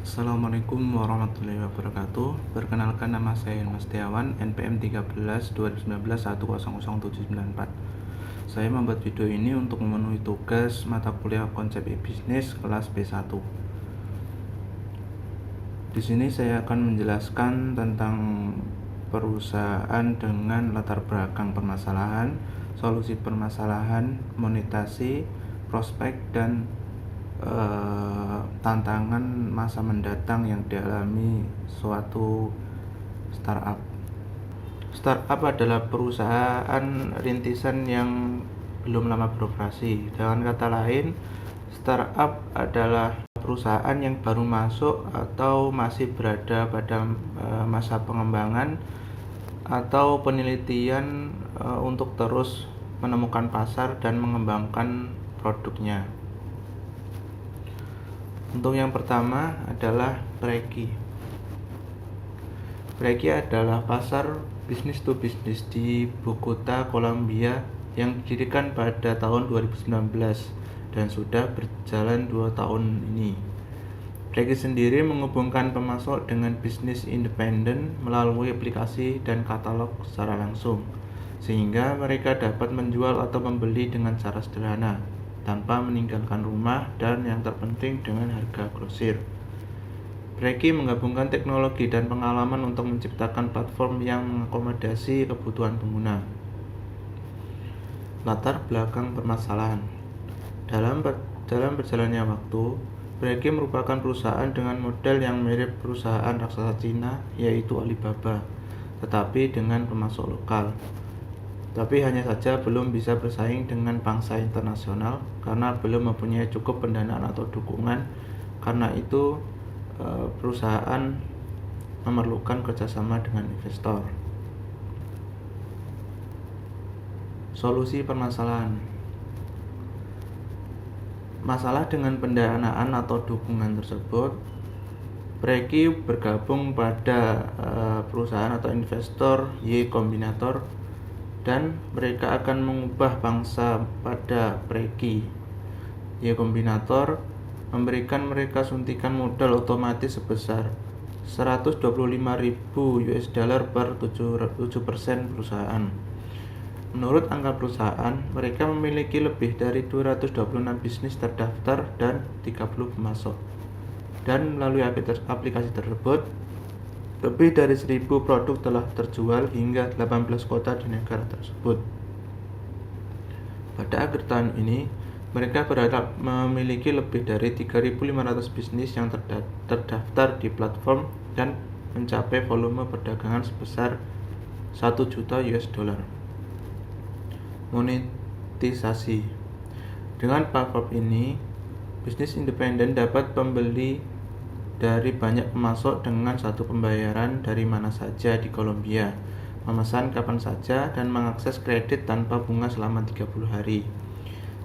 Assalamualaikum warahmatullahi wabarakatuh. Perkenalkan, nama saya Mas Setiawan, NPM 13 2019 1000794. Saya membuat video ini untuk memenuhi tugas mata kuliah konsep e-bisnis kelas B1. Di sini saya akan menjelaskan tentang perusahaan dengan latar belakang permasalahan, solusi permasalahan, monetasi, prospek, dan tantangan masa mendatang yang dialami suatu startup. Startup adalah perusahaan rintisan yang belum lama beroperasi. Dengan kata lain, startup adalah perusahaan yang baru masuk atau masih berada pada masa pengembangan atau penelitian untuk terus menemukan pasar dan mengembangkan produknya. Untuk yang pertama adalah Preki. Preki adalah pasar bisnis to bisnis di Bogota, Kolombia yang didirikan pada tahun 2019 dan sudah berjalan 2 tahun ini. Preki sendiri menghubungkan pemasok dengan bisnis independen melalui aplikasi dan katalog secara langsung, sehingga mereka dapat menjual atau membeli dengan cara sederhana tanpa meninggalkan rumah, dan yang terpenting dengan harga grosir. Preki menggabungkan teknologi dan pengalaman untuk menciptakan platform yang mengakomodasi kebutuhan pengguna. Latar belakang permasalahan. Dalam berjalannya waktu, Preki merupakan perusahaan dengan model yang mirip perusahaan raksasa Cina, yaitu Alibaba, tetapi dengan pemasok lokal. Tapi hanya saja belum bisa bersaing dengan pangsa internasional karena belum mempunyai cukup pendanaan atau dukungan. Karena itu perusahaan memerlukan kerjasama dengan investor. Solusi permasalahan. Masalah dengan pendanaan atau dukungan tersebut, Preki bergabung pada perusahaan atau investor Y Kombinator, dan mereka akan mengubah pangsa pada Preki. Y Kombinator memberikan mereka suntikan modal otomatis sebesar 125.000 US dollar per 7% perusahaan. Menurut angka perusahaan, mereka memiliki lebih dari 226 bisnis terdaftar dan 30 pemasok. Dan melalui aplikasi tersebut, lebih dari 1.000 produk telah terjual hingga 18 kota di negara tersebut. Pada akhir tahun ini, mereka berharap memiliki lebih dari 3.500 bisnis yang terdaftar di platform dan mencapai volume perdagangan sebesar 1 juta US dollar. Monetisasi. Dengan platform ini, bisnis independen dapat membeli dari banyak pemasok dengan satu pembayaran dari mana saja di Kolombia, memesan kapan saja, dan mengakses kredit tanpa bunga selama 30 hari.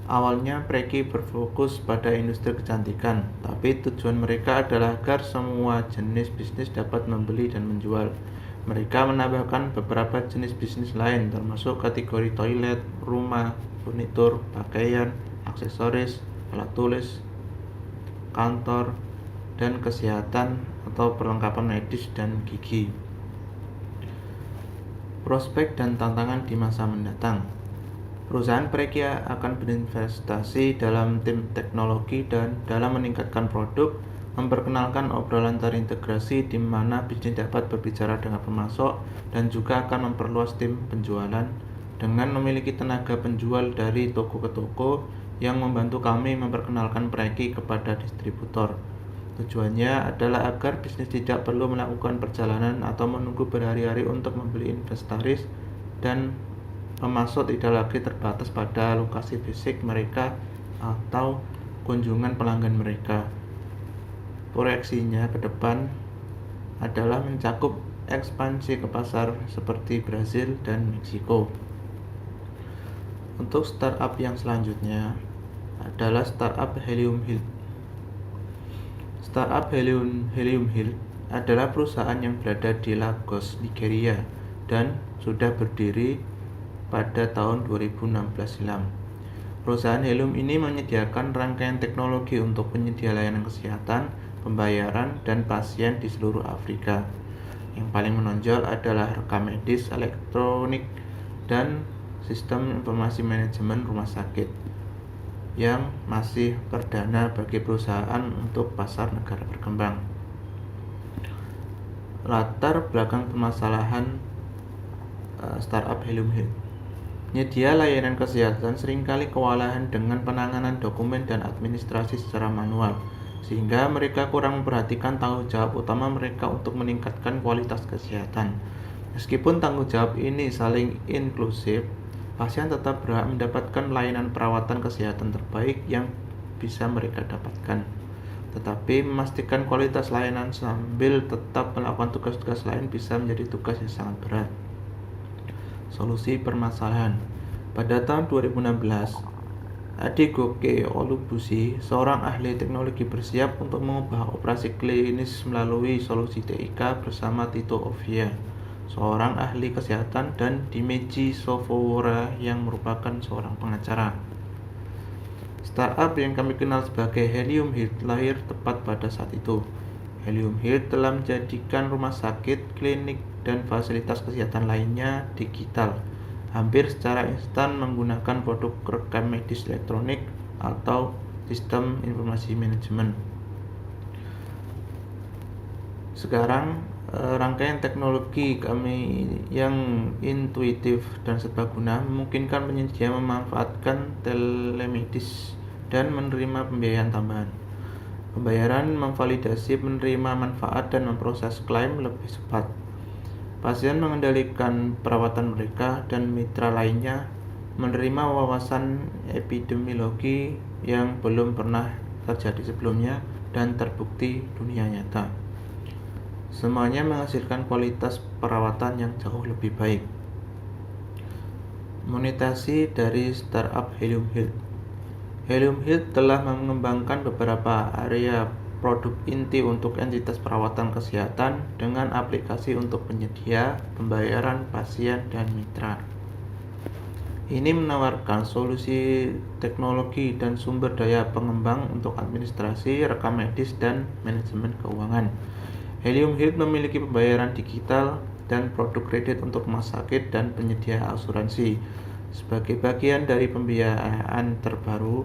Awalnya Preki berfokus pada industri kecantikan, tapi tujuan mereka adalah agar semua jenis bisnis dapat membeli dan menjual. Mereka menambahkan beberapa jenis bisnis lain, termasuk kategori toilet, rumah, furnitur, pakaian, aksesoris, alat tulis, kantor, dan kesehatan atau perlengkapan medis dan gigi. Prospek dan tantangan di masa mendatang. Perusahaan Preki akan berinvestasi dalam tim teknologi dan dalam meningkatkan produk, memperkenalkan obrolan terintegrasi di mana bisnis dapat berbicara dengan pemasok, dan juga akan memperluas tim penjualan dengan memiliki tenaga penjual dari toko ke toko yang membantu kami memperkenalkan Preki kepada distributor. Tujuannya adalah agar bisnis tidak perlu melakukan perjalanan atau menunggu berhari-hari untuk membeli inventaris, dan pemasok tidak lagi terbatas pada lokasi fisik mereka atau kunjungan pelanggan mereka. Proyeksinya ke depan adalah mencakup ekspansi ke pasar seperti Brazil dan Meksiko. Untuk startup yang selanjutnya adalah startup Helium Hill. Startup Helium Hill adalah perusahaan yang berada di Lagos, Nigeria, dan sudah berdiri pada tahun 2016 silam. Perusahaan Helium ini menyediakan rangkaian teknologi untuk penyedia layanan kesehatan, pembayaran, dan pasien di seluruh Afrika. Yang paling menonjol adalah rekam medis elektronik dan sistem informasi manajemen rumah sakit yang masih perdana bagi perusahaan untuk pasar negara berkembang. Latar belakang permasalahan startup Helium Health. Penyedia layanan kesehatan seringkali kewalahan dengan penanganan dokumen dan administrasi secara manual, sehingga mereka kurang memperhatikan tanggung jawab utama mereka untuk meningkatkan kualitas kesehatan. Meskipun tanggung jawab ini saling inklusif, pasien tetap berhak mendapatkan layanan perawatan kesehatan terbaik yang bisa mereka dapatkan. Tetapi memastikan kualitas layanan sambil tetap melakukan tugas-tugas lain bisa menjadi tugas yang sangat berat. Solusi permasalahan. Pada tahun 2016, Adegoke Olubusi, seorang ahli teknologi, bersiap untuk mengubah operasi klinis melalui solusi TIK bersama Tito Ovia, seorang ahli kesehatan, dan Dimeji Sofowora yang merupakan seorang pengacara. Startup yang kami kenal sebagai Helium Health lahir tepat pada saat itu. Helium Health telah menjadikan rumah sakit, klinik, dan fasilitas kesehatan lainnya digital, hampir secara instan menggunakan produk rekam medis elektronik atau sistem informasi manajemen. Sekarang, rangkaian teknologi kami yang intuitif dan serbaguna memungkinkan penyedia memanfaatkan telemedis dan menerima pembiayaan tambahan. Pembayaran, memvalidasi penerima manfaat, dan memproses klaim lebih cepat. Pasien mengendalikan perawatan mereka, dan mitra lainnya menerima wawasan epidemiologi yang belum pernah terjadi sebelumnya dan terbukti dunia nyata. Semuanya menghasilkan kualitas perawatan yang jauh lebih baik. Monetisasi dari startup Helium Health. Helium Health telah mengembangkan beberapa area produk inti untuk entitas perawatan kesehatan dengan aplikasi untuk penyedia, pembayaran, pasien, dan mitra. Ini menawarkan solusi teknologi dan sumber daya pengembang untuk administrasi, rekam medis, dan manajemen keuangan. Helium Health memiliki pembayaran digital dan produk kredit untuk rumah sakit dan penyedia asuransi. Sebagai bagian dari pembiayaan terbaru,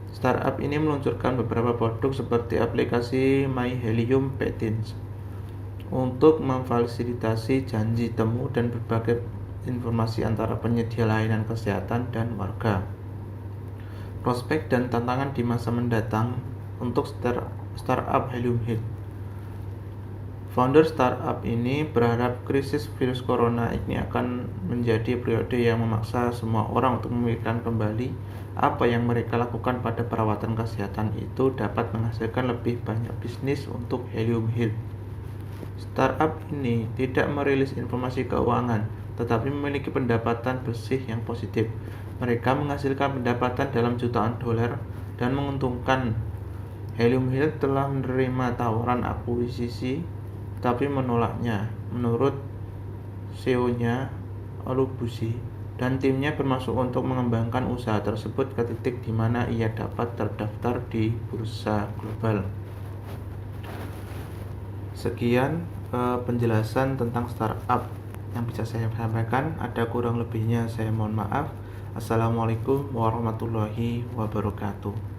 startup ini meluncurkan beberapa produk seperti aplikasi My Helium Patents untuk memfasilitasi janji temu dan berbagai informasi antara penyedia layanan kesehatan dan warga. Prospek dan tantangan di masa mendatang untuk startup Helium Health. Founder startup ini berharap krisis virus corona ini akan menjadi periode yang memaksa semua orang untuk memikirkan kembali apa yang mereka lakukan pada perawatan kesehatan itu dapat menghasilkan lebih banyak bisnis untuk Helium Health. Startup ini tidak merilis informasi keuangan, tetapi memiliki pendapatan bersih yang positif. Mereka menghasilkan pendapatan dalam jutaan dolar dan menguntungkan. Helium Health telah menerima tawaran akuisisi tapi menolaknya. Menurut CEO-nya, Olubusi, dan timnya bermaksud untuk mengembangkan usaha tersebut ke titik di mana ia dapat terdaftar di bursa global. Sekian penjelasan tentang startup yang bisa saya sampaikan. Ada kurang lebihnya saya mohon maaf. Assalamualaikum warahmatullahi wabarakatuh.